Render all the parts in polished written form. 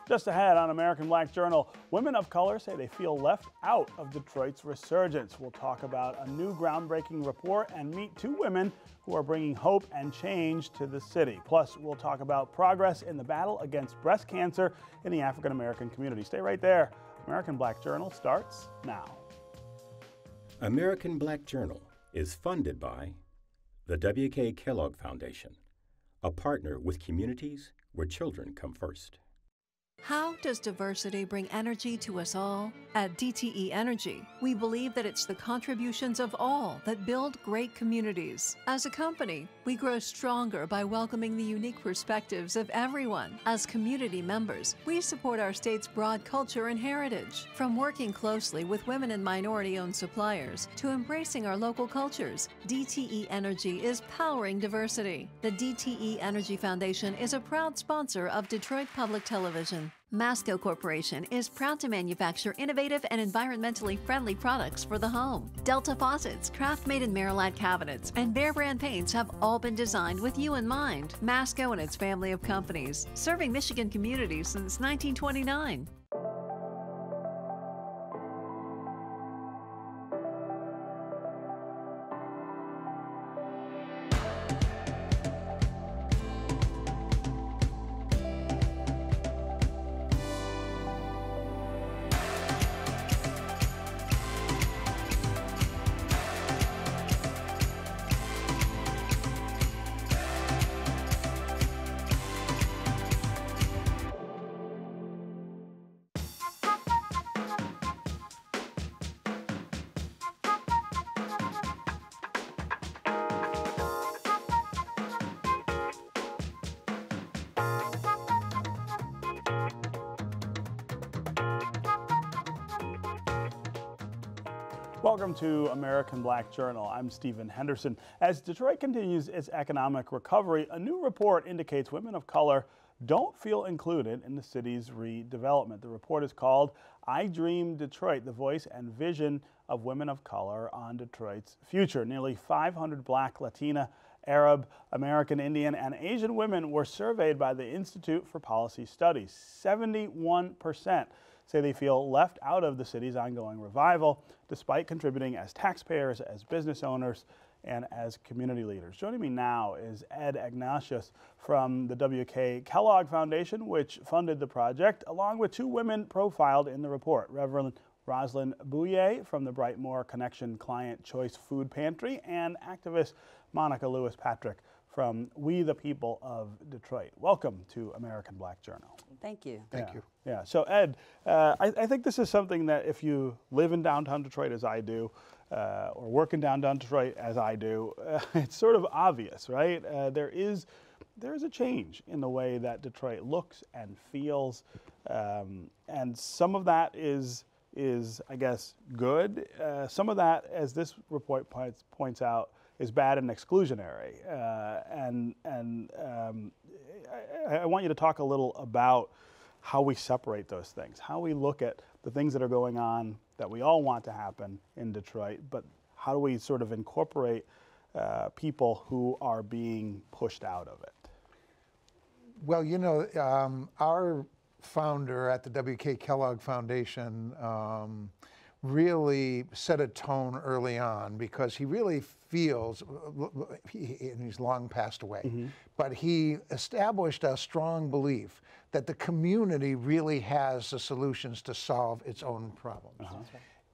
Just ahead on American Black Journal, women of color say they feel left out of Detroit's resurgence. We'll talk about a new groundbreaking report and meet two women who are bringing hope and change to the city. Plus, we'll talk about progress in the battle against breast cancer in the African American community. Stay right there. American Black Journal starts now. American Black Journal is funded by the W.K. Kellogg Foundation, a partner with communities where children come first. How does diversity bring energy to us all? At DTE Energy, we believe that it's the contributions of all that build great communities. As a company, we grow stronger by welcoming the unique perspectives of everyone. As community members, we support our state's broad culture and heritage. From working closely with women and minority-owned suppliers to embracing our local cultures, DTE Energy is powering diversity. The DTE Energy Foundation is a proud sponsor of Detroit Public Television. Masco Corporation is proud to manufacture innovative and environmentally friendly products for the home. Delta Faucets, Craft Made in Maryland cabinets, and Behr brand paints have all been designed with you in mind. Masco and its family of companies, serving Michigan communities since 1929. Welcome to American Black Journal. I'm Stephen Henderson. As Detroit continues its economic recovery, a new report indicates women of color don't feel included in the city's redevelopment. The report is called I Dream Detroit, the voice and vision of women of color on Detroit's future. Nearly 500 Black, Latina, Arab, American Indian, and Asian women were surveyed by the Institute for Policy Studies. 71% say they feel left out of the city's ongoing revival, despite contributing as taxpayers, as business owners, and as community leaders. Joining me now is Ed Ignatius from the W.K. Kellogg Foundation, which funded the project, along with two women profiled in the report, Reverend Rosalind Bouye from the Brightmoor Connection Client Choice Food Pantry, and activist Monica Lewis-Patrick from We the People of Detroit. Welcome to American Black Journal. Thank you. Thank you. Yeah, so Ed, I think this is something that if you live in downtown Detroit as I do, or work in downtown Detroit as I do, it's sort of obvious, right? There is a change in the way that Detroit looks and feels, and some of that is I guess, good. Some of that, as this report points out, is bad and exclusionary. I want you to talk a little about how we separate those things, how we look at the things that are going on that we all want to happen in Detroit, but how do we sort of incorporate people who are being pushed out of it? Well, you know, our founder at the W.K. Kellogg Foundation really set a tone early on, because he really feels, and he's long passed away, but he established a strong belief that the community really has the solutions to solve its own problems.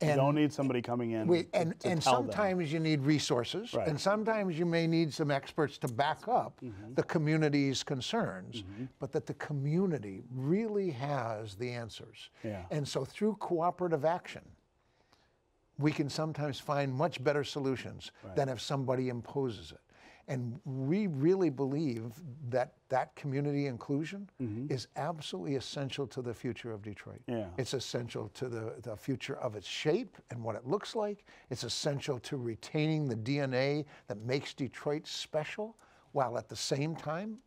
And you don't need somebody coming in and sometimes you need resources, and sometimes you may need some experts to back up the community's concerns, but that the community really has the answers. And so through cooperative action, we can sometimes find much better solutions than if somebody imposes it. And we really believe that that community inclusion is absolutely essential to the future of Detroit. It's essential to the future of its shape and what it looks like. It's essential to retaining the DNA that makes Detroit special, while at the same time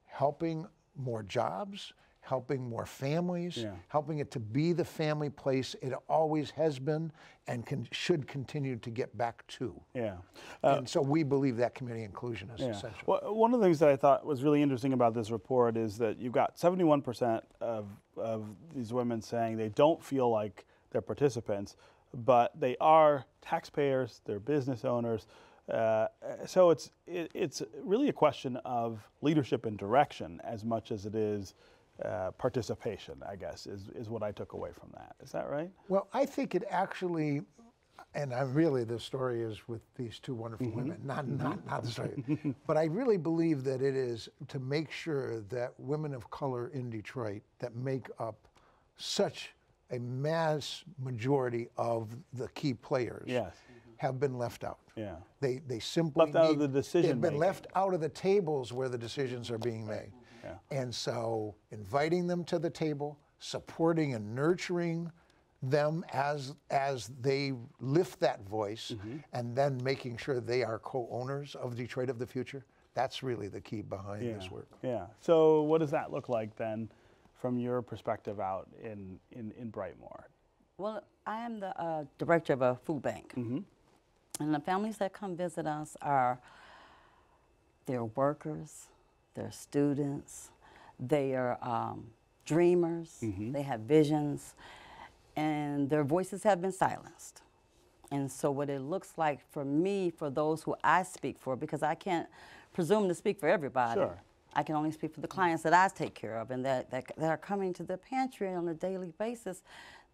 helping more jobs, helping more families, Yeah. helping it to be the family place it always has been and should continue to get back to. Yeah. And so we believe that community inclusion is Yeah. essential. Well, one of the things that I thought was really interesting about this report is that you've got 71% of these women saying they don't feel like they're participants, but they are taxpayers, they're business owners. So it's really a question of leadership and direction as much as it is participation, I guess, is what I took away from that. Is that right? Well, I think it actually, and the story is with these two wonderful women, not the story. But I really believe that it is to make sure that women of color in Detroit that make up such a mass majority of the key players have been left out. Yeah. They simply left out of the decision they've been making. left out of the tables where the decisions are being made. Yeah. And so inviting them to the table, supporting and nurturing them as they lift that voice, and then making sure they are co-owners of Detroit of the future, that's really the key behind this work. Yeah. So what does that look like then from your perspective out in Brightmoor? Well, I am the director of a food bank. And the families that come visit us they're workers, they're students, they are dreamers, they have visions, and their voices have been silenced. And so what it looks like for me, for those who I speak for, because I can't presume to speak for everybody. Sure. I can only speak for the clients that I take care of and that are coming to the pantry on a daily basis.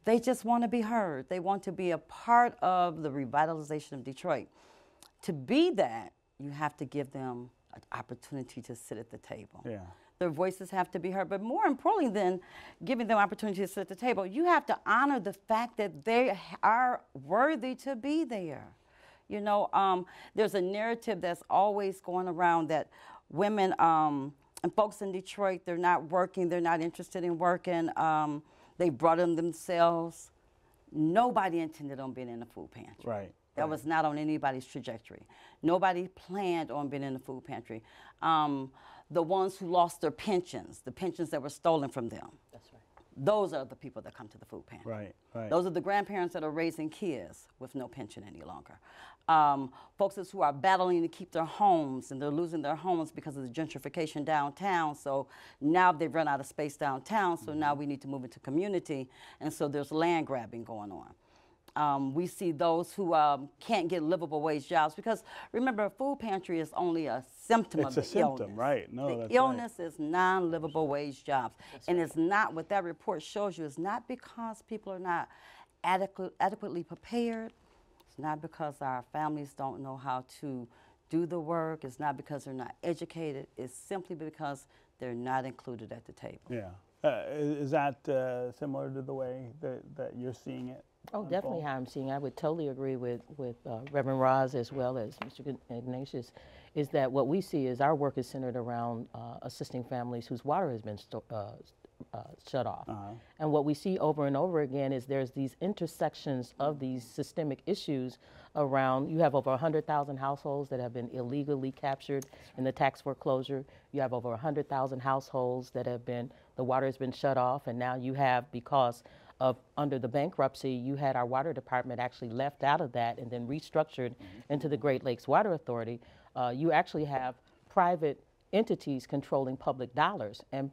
They just want to be heard. They want to be a part of the revitalization of Detroit. To be that, you have to give them an opportunity to sit at the table. Yeah. Their voices have to be heard. But more importantly than giving them opportunity to sit at the table, you have to honor the fact that they are worthy to be there. You know, there's a narrative that's always going around that women and folks in Detroit, they're not working, they're not interested in working. They brought them themselves. Nobody intended on being in the food pantry. Right. That was not on anybody's trajectory. Nobody planned on being in the food pantry. The ones who lost their pensions, the pensions that were stolen from them. That's right. Those are the people that come to the food pantry. Right, right. Those are the grandparents that are raising kids with no pension any longer. Folks who are battling to keep their homes, and they're losing their homes because of the gentrification downtown. So now they've run out of space downtown, so now we need to move into community, and so there's land grabbing going on. We see those who can't get livable wage jobs because, remember, a food pantry is only a symptom of the illness. It's a symptom, right? No, that's the illness is non-livable wage jobs. And it's not, what that report shows you, is not because people are not adequately prepared. It's not because our families don't know how to do the work. It's not because they're not educated. It's simply because they're not included at the table. Yeah. Is that similar to the way that you're seeing it? Oh, definitely how I'm seeing it. I would totally agree with Reverend Roz as well as Mr. Ignatius, is that what we see is our work is centered around assisting families whose water has been shut off. And what we see over and over again is there's these intersections of these systemic issues around. You have over 100,000 households that have been illegally captured in the tax foreclosure. You have over 100,000 households that have been, the water has been shut off, and now you have, because of under the bankruptcy, you had our water department actually left out of that and then restructured into the Great Lakes Water Authority. You actually have private entities controlling public dollars, and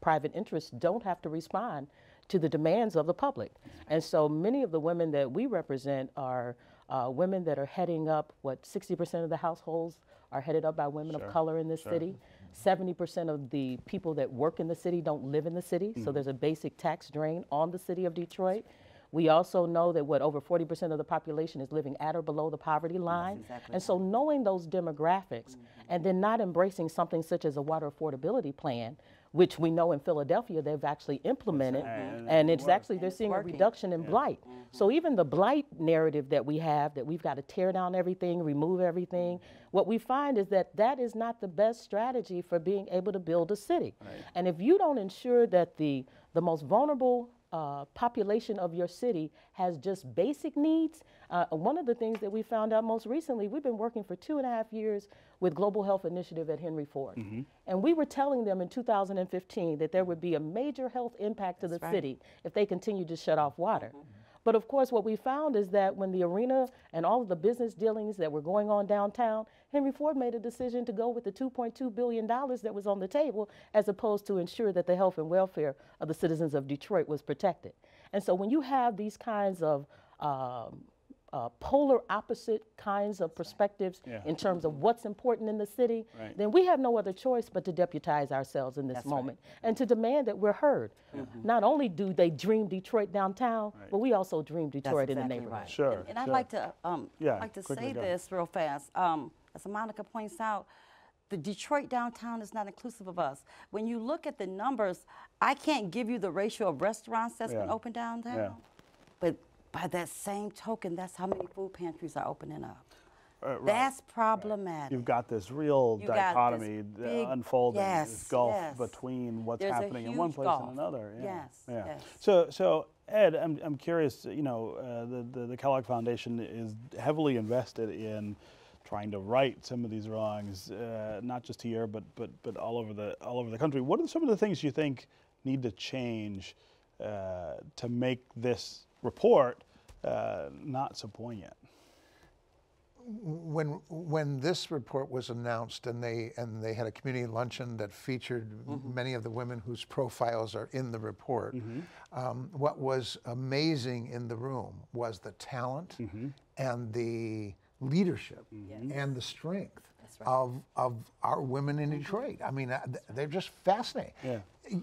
private interests don't have to respond to the demands of the public. And so many of the women that we represent are women that are heading up, 60% of the households are headed up by women of color in this city. 70% of the people that work in the city don't live in the city, so there's a basic tax drain on the city of Detroit. We also know that over 40% of the population is living at or below the poverty line. Exactly. And so knowing those demographics and then not embracing something such as a water affordability plan, which we know in Philadelphia they've actually implemented, and it's actually, they're seeing a reduction in blight. So even the blight narrative that we have, that we've got to tear down everything, remove everything, what we find is that that is not the best strategy for being able to build a city. And if you don't ensure that the most vulnerable population of your city has just basic needs. One of the things that we found out most recently, we've been working for 2.5 years with Global Health Initiative at Henry Ford. And we were telling them in 2015 that there would be a major health impact to the city if they continued to shut off water. But of course, what we found is that when the arena and all of the business dealings that were going on downtown, Henry Ford made a decision to go with the $2.2 billion that was on the table, as opposed to ensure that the health and welfare of the citizens of Detroit was protected. And so when you have these kinds of polar opposite kinds of perspectives in terms of what's important in the city, then we have no other choice but to deputize ourselves in this moment and to demand that we're heard. Not only do they dream Detroit downtown, but we also dream Detroit in the neighborhood. Sure. And I'd like to say this real fast. As Monica points out, the Detroit downtown is not inclusive of us. When you look at the numbers, I can't give you the ratio of restaurants that's been open downtown, but by that same token, that's how many food pantries are opening up. That's problematic. You've got this real dichotomy unfolding, this gulf between what's happening in one place and another. So Ed, I'm curious, you know, the Kellogg Foundation is heavily invested in trying to right some of these wrongs, not just here, but all over the country. What are some of the things you think need to change to make this report not so poignant? When this report was announced and they had a community luncheon that featured many of the women whose profiles are in the report, what was amazing in the room was the talent and the leadership and the strength of our women in Detroit. I mean, they're just fascinating.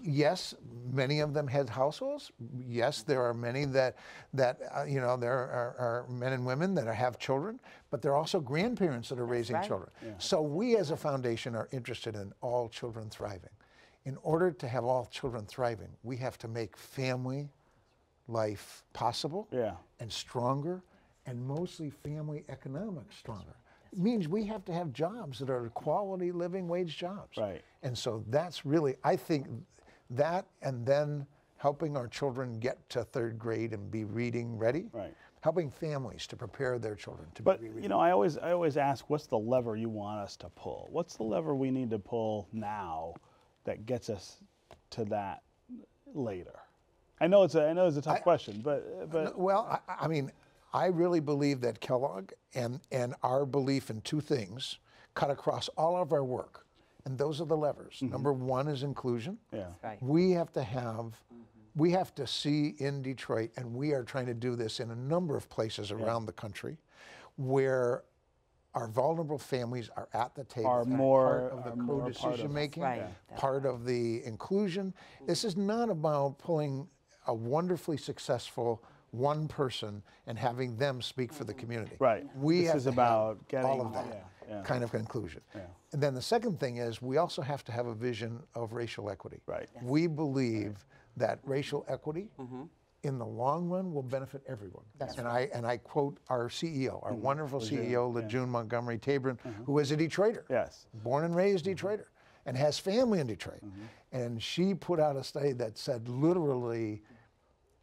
Yes, many of them had households. Yes, there are many that you know, there are men and women that have children, but there are also grandparents that are raising children. So we as a foundation are interested in all children thriving. In order to have all children thriving, we have to make family life possible and stronger, and mostly family economics stronger. It means we have to have jobs that are quality living wage jobs. And so that's really, I think, that, and then helping our children get to 3rd grade and be reading ready. Helping families to prepare their children to be reading. But you know, I always ask, what's the lever you want us to pull? What's the lever we need to pull now that gets us to that later? I know it's a tough question, but well, I mean, I really believe that Kellogg and our belief in 2 things cut across all of our work, and those are the levers. Number 1 is inclusion. We have to have, we have to see in Detroit, and we are trying to do this in a number of places around the country, where our vulnerable families are at the table, are more part of the co-decision making, part of the inclusion. This is not about pulling a wonderfully successful one person and having them speak for the community. This is about getting all of that kind of conclusion. And then the second thing is we also have to have a vision of racial equity. We believe that racial equity in the long run will benefit everyone. And I quote our CEO, our wonderful CEO, LeJune Montgomery Tabron, who is a Detroiter, born and raised Detroiter, and has family in Detroit. And she put out a study that said literally,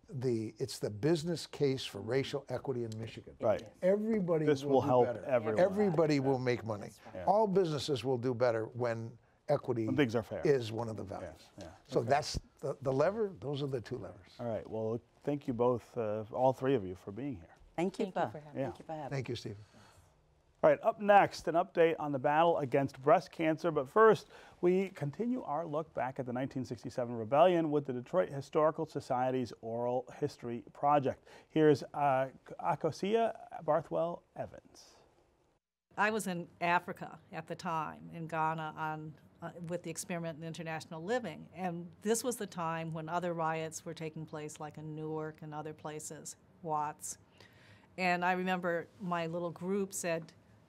it's the business case for racial equity in Michigan. Everybody will help better. everyone. Everybody will make money. All businesses will do better when equity things are fair. is one of the values. So that's the lever. Those are the 2 levers. All right. Well, thank you both, all 3 of you, for being here. Thank you for having me. Thank you, Stephen. All right, up next, an update on the battle against breast cancer. But first, we continue our look back at the 1967 rebellion with the Detroit Historical Society's Oral History Project. Here's Akosia Barthwell Evans. I was in Africa at the time, in Ghana, with the Experiment in International Living. And this was the time when other riots were taking place, like in Newark and other places, Watts. And I remember my little group said,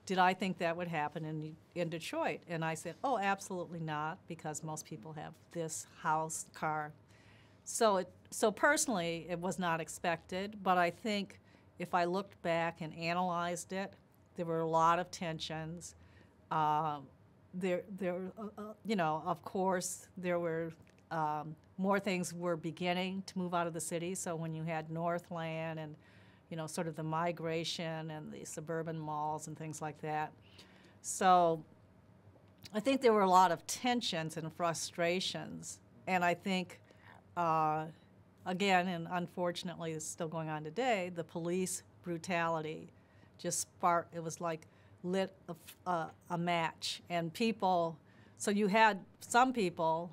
did I think that would happen in Detroit? And I said, oh, absolutely not, because most people have this house, car. So personally, it was not expected, but I think if I looked back and analyzed it, there were a lot of tensions. You know, of course, there were more things were beginning to move out of the city. So when you had Northland and, you know, sort of the migration and the suburban malls and things like that. So I think there were a lot of tensions and frustrations. And I think, again, and unfortunately it's still going on today, the police brutality just sparked, it was like lit a match. And people, so you had some people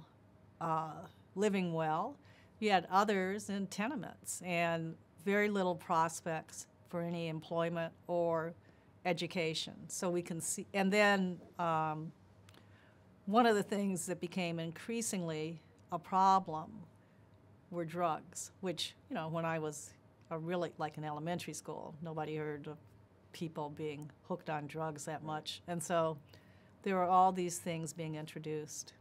living well, you had others in tenements and very little prospects for any employment or education. So we can see, and then one of the things that became increasingly a problem were drugs, which, you know, when I was really like in elementary school, nobody heard of people being hooked on drugs that much. And so there were all these things being introduced.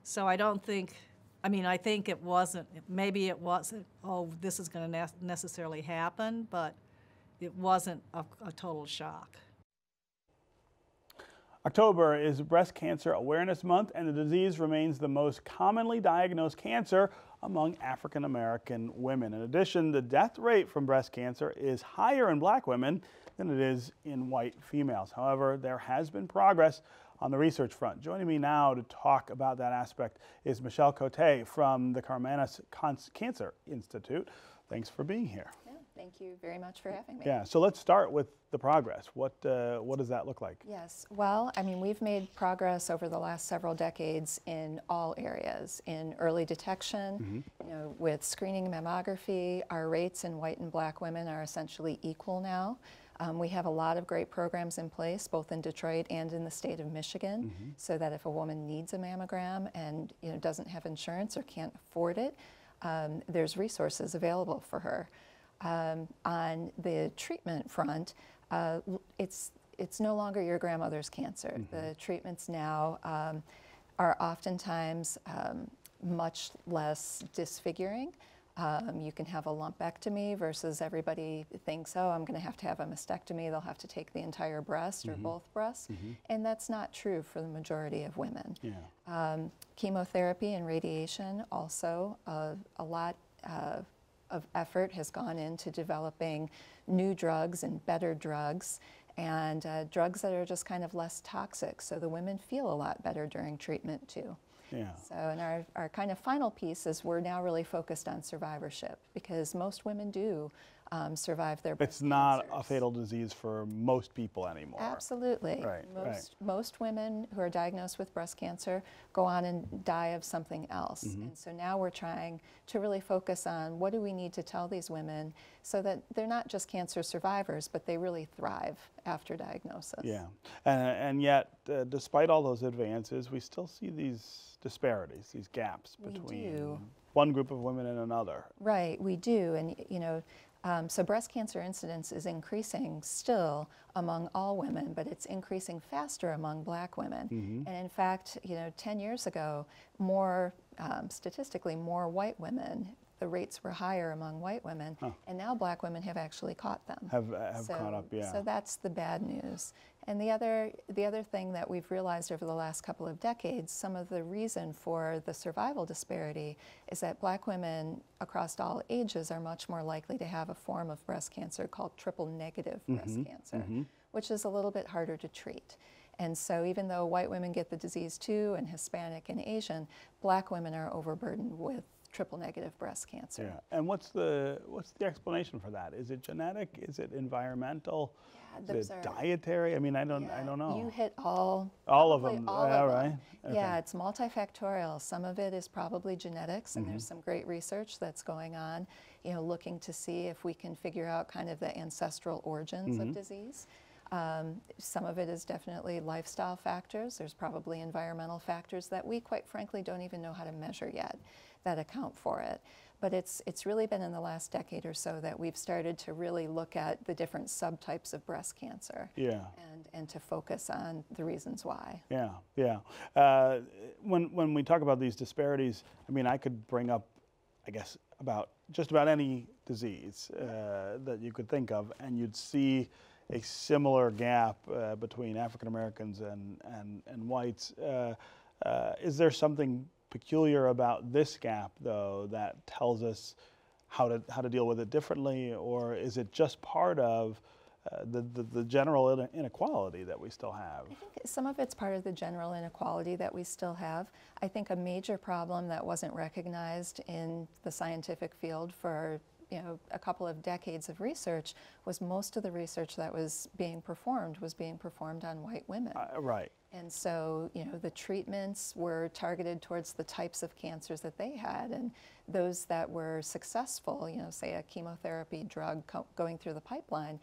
So I don't think, I mean, I think it wasn't, maybe it wasn't, oh, this is going to necessarily happen, but it wasn't a total shock. October is Breast Cancer Awareness Month, and the disease remains the most commonly diagnosed cancer among African American women. In addition, the death rate from breast cancer is higher in Black women than it is in white females. However, there has been progress on the research front. Joining me now to talk about that aspect is Michele Cote from the Karmanos Cancer Institute. Thanks for being here. Yeah, thank you very much for having me. Yeah, so let's start with the progress. What does that look like? Yes, well, I mean, we've made progress over the last several decades in all areas. In early detection, you know, with screening mammography, our rates in white and Black women are essentially equal now. We have a lot of great programs in place, both in Detroit and in the state of Michigan, so that if a woman needs a mammogram and, you know, doesn't have insurance or can't afford it, there's resources available for her. On the treatment front, it's no longer your grandmother's cancer. The treatments now are oftentimes much less disfiguring. You can have a lumpectomy versus everybody thinks, oh, I'm going to have a mastectomy. They'll have to take the entire breast or both breasts. And that's not true for the majority of women. Yeah. Chemotherapy and radiation also, a lot of effort has gone into developing new drugs and better drugs, and drugs that are just kind of less toxic, so the women feel a lot better during treatment too. Yeah. So, and our kind of final piece is we're now really focused on survivorship, because most women do survive their breast It's not cancers. a fatal disease for most people anymore. Absolutely. Right, most women who are diagnosed with breast cancer go on and die of something else. And so now we're trying to really focus on what do we need to tell these women so that they're not just cancer survivors, but they really thrive after diagnosis. Yeah, and yet, despite all those advances, we still see these disparities, these gaps between one group of women and another. Right, we do, and you know, so breast cancer incidence is increasing still among all women, but it's increasing faster among Black women. And in fact, you know, 10 years ago, statistically, more white women, the rates were higher among white women, and now Black women have actually caught them. Have caught up, yeah. So that's the bad news. And the other thing that we've realized over the last couple of decades, some of the reason for the survival disparity is that Black women across all ages are much more likely to have a form of breast cancer called triple-negative breast cancer, which is a little bit harder to treat. And so even though white women get the disease too, and Hispanic and Asian, Black women are overburdened with triple-negative breast cancer. Yeah, and what's the explanation for that? Is it genetic? Is it environmental? Yeah, is it dietary? I mean, I don't know. You hit all of them. All yeah, of right. them. Okay. Yeah, it's multifactorial. Some of it is probably genetics, and there's some great research that's going on, you know, looking to see if we can figure out kind of the ancestral origins of disease. Some of it is definitely lifestyle factors. There's probably environmental factors that we, quite frankly, don't even know how to measure yet that account for it. But it's really been in the last decade or so that we've started to really look at the different subtypes of breast cancer. Yeah. And to focus on the reasons why. Yeah, yeah. When we talk about these disparities, I mean, I could bring up, I guess, about just about any disease that you could think of, and you'd see a similar gap between African Americans and whites. Is there something peculiar about this gap, though, that tells us how to deal with it differently, or is it just part of the general inequality that we still have? I think some of it's part of the general inequality that we still have. I think a major problem that wasn't recognized in the scientific field for a couple of decades of research was most of the research that was being performed on white women. Right. And so, the treatments were targeted towards the types of cancers that they had, and those that were successful, say a chemotherapy drug going through the pipeline,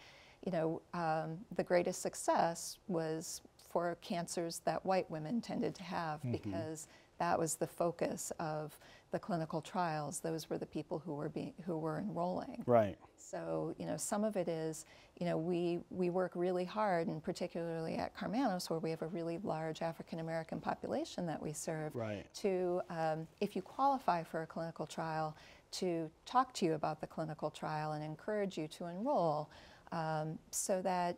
the greatest success was for cancers that white women tended to have, because that was the focus of the clinical trials. Those were the people who were enrolling. Right. So, some of it is, we work really hard, and particularly at Karmanos, where we have a really large African American population that we serve, right, to, if you qualify for a clinical trial, to talk to you about the clinical trial and encourage you to enroll, so that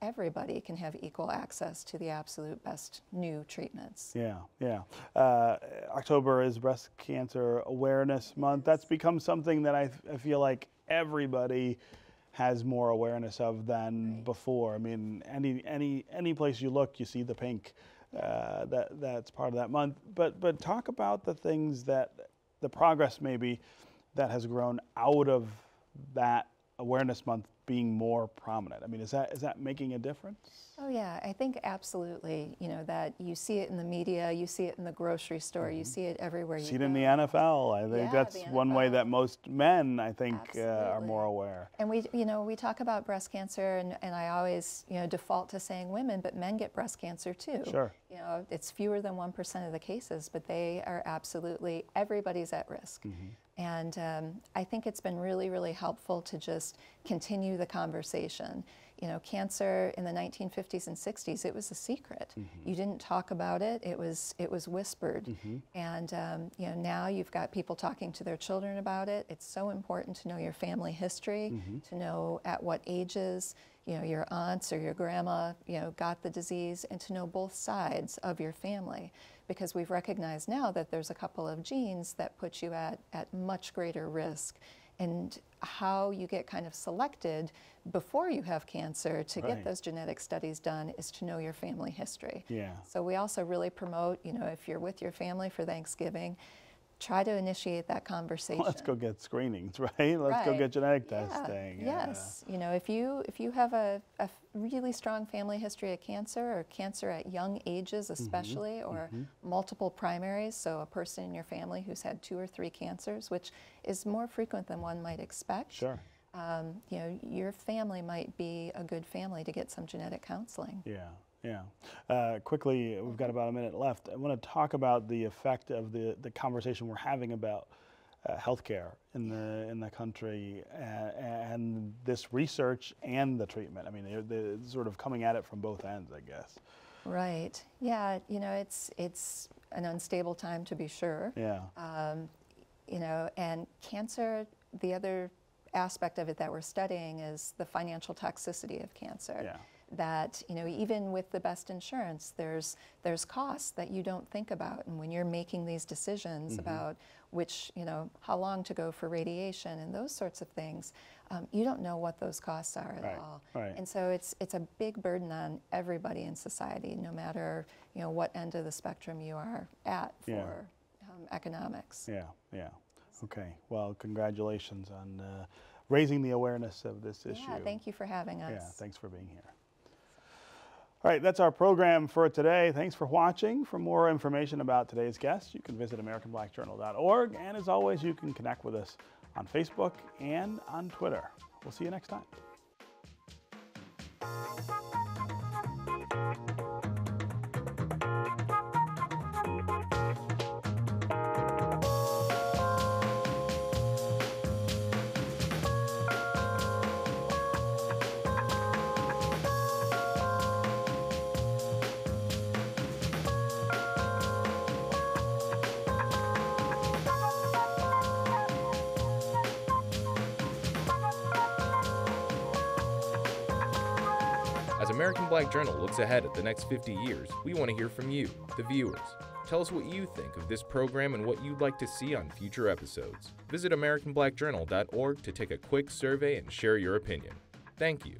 everybody can have equal access to the absolute best new treatments. Yeah, yeah. October is Breast Cancer Awareness Month. That's become something that I feel like everybody has more awareness of than before. I mean, any place you look, you see the pink. That's part of that month. But talk about the things the progress maybe that has grown out of that Awareness Month being more prominent. I mean, is that making a difference? Oh yeah, I think absolutely. That you see it in the media, you see it in the grocery store, you see it everywhere you go. See it in the NFL. I think that's one way that most men, I think, are more aware. And we talk about breast cancer, and I always, default to saying women, but men get breast cancer too. Sure. It's fewer than 1% of the cases, but they are absolutely, everybody's at risk. And I think it's been really, really helpful to just continue the conversation. Cancer in the 1950s and 60s, it was a secret. You didn't talk about it. It was whispered. And now you've got people talking to their children about it. It's so important to know your family history, to know at what ages your aunts or your grandma got the disease, and to know both sides of your family, because we've recognized now that there's a couple of genes that put you at much greater risk. And how you get kind of selected before you have cancer to get those genetic studies done is to know your family history. Yeah. So we also really promote, if you're with your family for Thanksgiving, try to initiate that conversation. Well, let's go get screenings, right? Let's go get genetic testing. Yes. If you have a really strong family history of cancer, or cancer at young ages especially, or multiple primaries, so a person in your family who's had 2 or 3 cancers, which is more frequent than one might expect. Sure. Your family might be a good family to get some genetic counseling. Yeah. Yeah. Quickly, we've got about a minute left. I want to talk about the effect of the conversation we're having about healthcare in the country, and this research and the treatment. I mean, they're sort of coming at it from both ends, I guess. Right. Yeah. It's an unstable time, to be sure. Yeah. And cancer, the other aspect of it that we're studying is the financial toxicity of cancer. Yeah. That even with the best insurance, there's costs that you don't think about, and when you're making these decisions about which how long to go for radiation and those sorts of things, you don't know what those costs are at all. Right. And so it's a big burden on everybody in society, no matter what end of the spectrum you are at for economics. Yeah. Okay. Well, congratulations on raising the awareness of this issue. Yeah. Thank you for having us. Yeah. Thanks for being here. All right, that's our program for today. Thanks for watching. For more information about today's guest, you can visit AmericanBlackJournal.org. And as always, you can connect with us on Facebook and on Twitter. We'll see you next time. As American Black Journal looks ahead at the next 50 years, we want to hear from you, the viewers. Tell us what you think of this program and what you'd like to see on future episodes. Visit AmericanBlackJournal.org to take a quick survey and share your opinion. Thank you.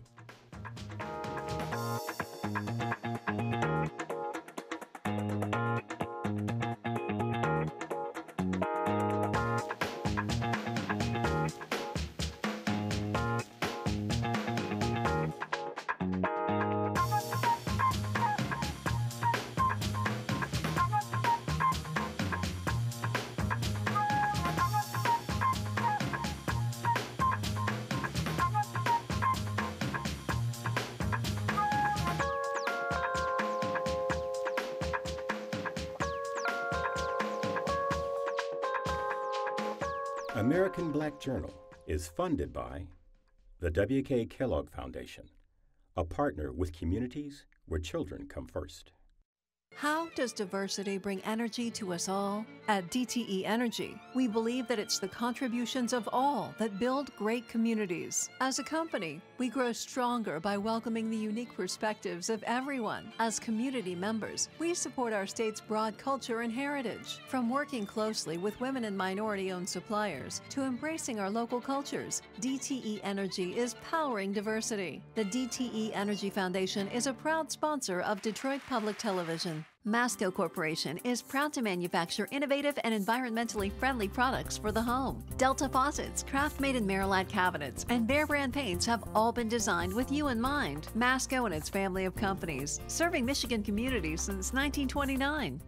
American Black Journal is funded by the W.K. Kellogg Foundation, a partner with communities where children come first. How does diversity bring energy to us all? At DTE Energy, we believe that it's the contributions of all that build great communities. As a company, we grow stronger by welcoming the unique perspectives of everyone. As community members, we support our state's broad culture and heritage. From working closely with women and minority-owned suppliers to embracing our local cultures, DTE Energy is powering diversity. The DTE Energy Foundation is a proud sponsor of Detroit Public Television. Masco Corporation is proud to manufacture innovative and environmentally friendly products for the home. Delta faucets, craft-made in Merillat cabinets, and Behr brand paints have all been designed with you in mind. Masco and its family of companies, serving Michigan communities since 1929.